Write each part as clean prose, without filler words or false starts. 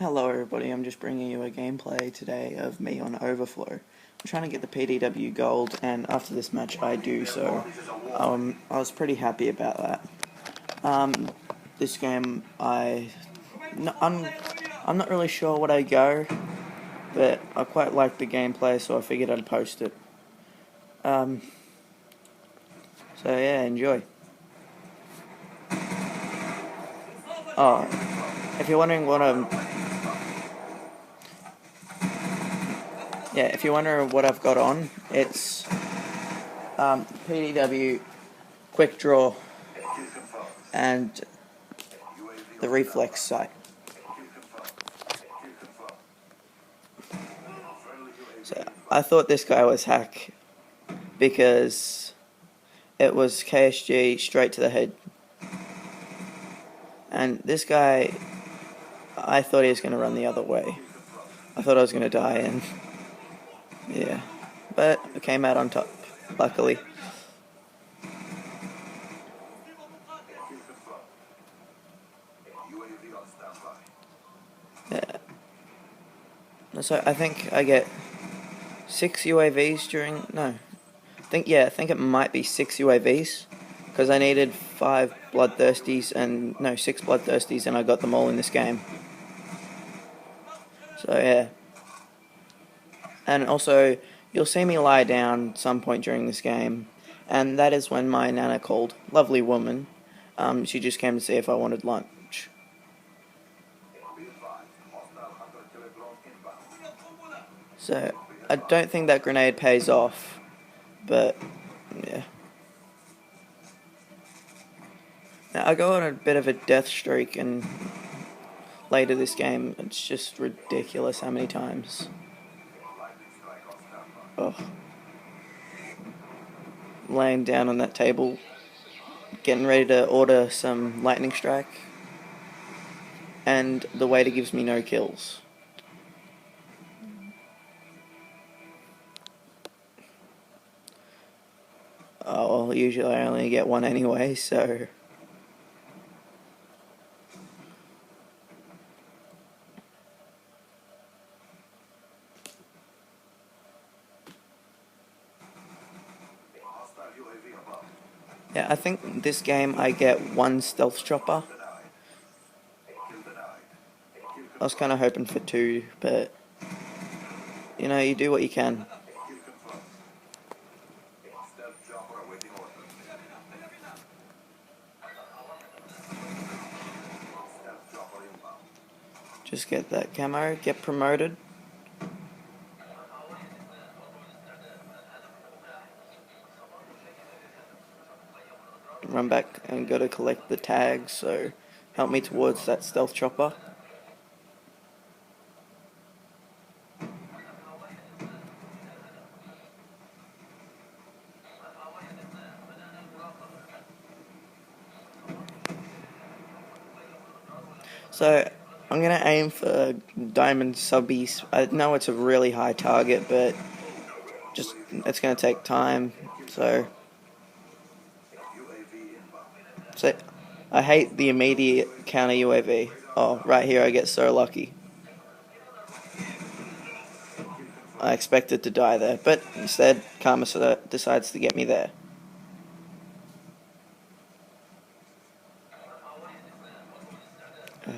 Hello everybody, I'm just bringing you a gameplay today of me on Overflow. I'm trying to get the PDW gold, and after this match I do, so I was pretty happy about that. This game, I'm not really sure what I go, but I quite like the gameplay, so I figured I'd post it. So yeah, enjoy. Oh, if you're wondering what if you're wondering what I've got on, it's PDW, quick draw, and the reflex sight. So I thought this guy was hack because it was KSG straight to the head, and this guy, I thought he was going to run the other way. I thought I was going to die, and yeah, but I came out on top, luckily. Yeah. So I think I get 6 UAVs during, no, I think it might be 6 UAVs, because I needed 5 bloodthirsties, and no, 6 bloodthirsties, and I got them all in this game. So yeah. And also, you'll see me lie down some point during this game, and that is when my nana called. Lovely woman. She just came to see if I wanted lunch. So, I don't think that grenade pays off, but yeah. Now, I go on a bit of a death streak, and later this game, it's just ridiculous how many times. Oh. Laying down on that table, getting ready to order some lightning strike, and the waiter gives me no kills. Oh, well, usually I only get one anyway, so yeah, I think this game I get 1 stealth chopper. I was kind of hoping for 2, but you know, you do what you can. Just get that camo, get promoted. Run back and go to collect the tags, so help me towards that stealth chopper. So I'm going to aim for diamond subbies. I know it's a really high target, but just it's going to take time. So I hate the immediate counter UAV. Oh, right here I get so lucky. I expected to die there, but instead Karma decides to get me there. Ugh.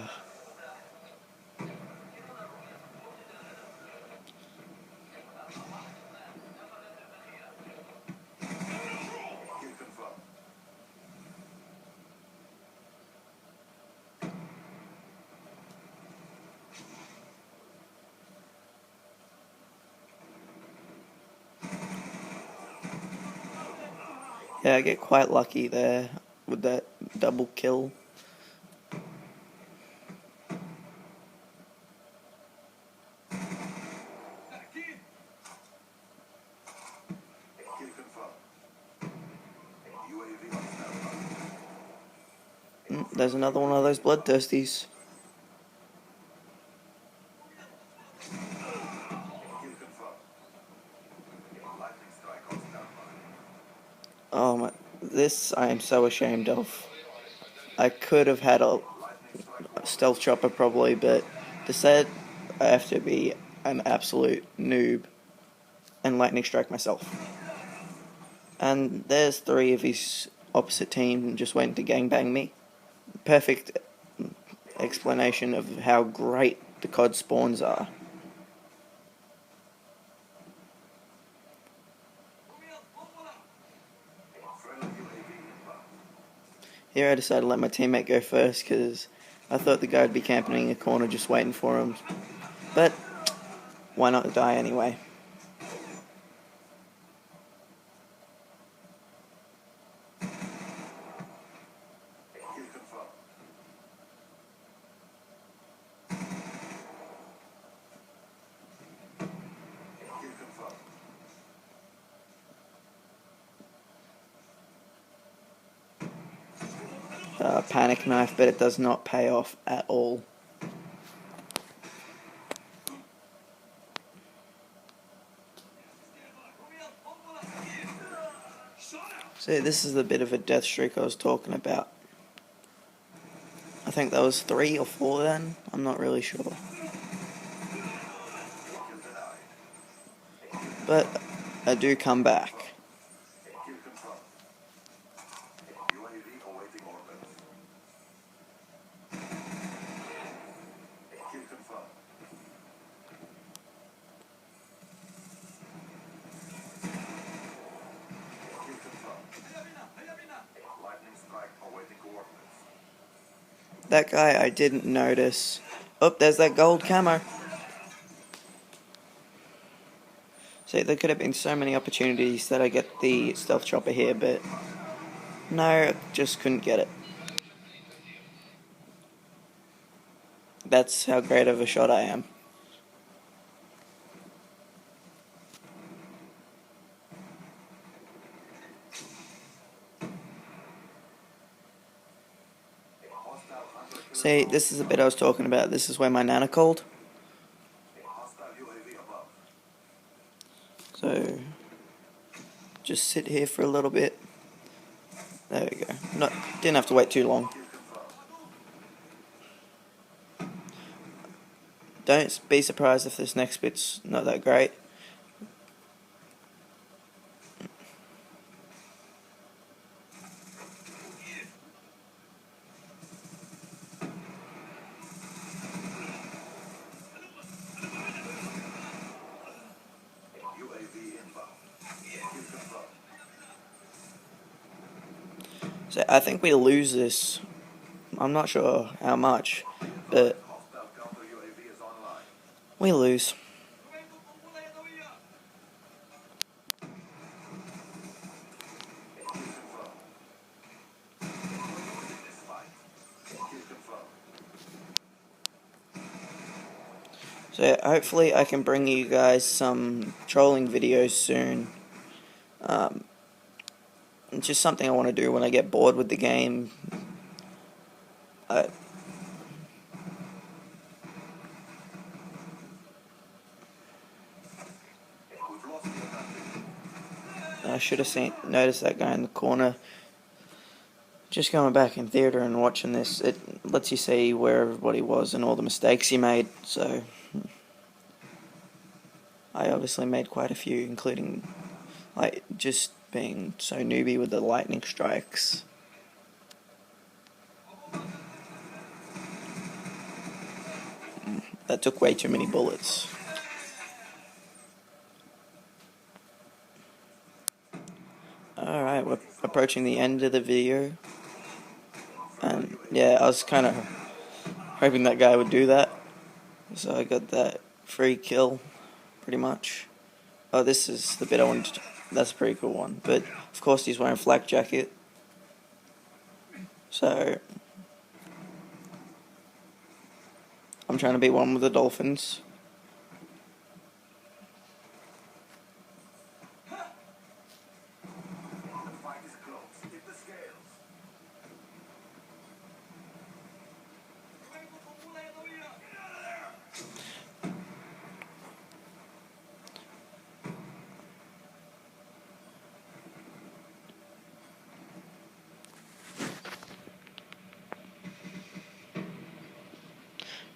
Yeah, I get quite lucky there with that double kill. There's another one of those bloodthirsties. Oh my, this I am so ashamed of. I could have had a stealth chopper probably, but They said I have to be an absolute noob and lightning strike myself. And there's 3 of his opposite team just waiting to gangbang me. Perfect explanation of how great the COD spawns are. Here I decided to let my teammate go first because I thought the guy would be camping in a corner just waiting for him. But why not die anyway? Panic knife, but it does not pay off at all. See, this is the bit of a death streak I was talking about. I think that was 3 or 4 then, I'm not really sure. But I do come back. That guy I didn't notice. Oh, there's that gold camo. See, there could have been so many opportunities that I get the stealth chopper here, but no, just couldn't get it. That's how great of a shot I am. See, this is the bit I was talking about. This is where my nana called. So, just sit here for a little bit. There we go. Didn't have to wait too long. Don't be surprised if this next bit's not that great. So I think we lose this. I'm not sure how much, but we lose. So hopefully I can bring you guys some trolling videos soon. It's just something I want to do when I get bored with the game. I should have noticed that guy in the corner. Just going back in theatre and watching this, it lets you see where everybody was and all the mistakes he made, so I obviously made quite a few, including like just being so newbie with the lightning strikes. That took way too many bullets. Alright, we're approaching the end of the video. And yeah, I was kind of hoping that guy would do that. So I got that free kill, pretty much. Oh, this is the bit I wanted to... That's a pretty cool one. But, of course, he's wearing a flak jacket. So... I'm trying to be one with the Dolphins.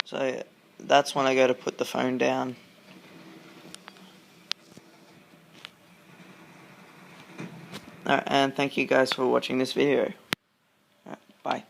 So that's when I go to put the phone down. Alright, and thank you guys for watching this video. Alright, bye.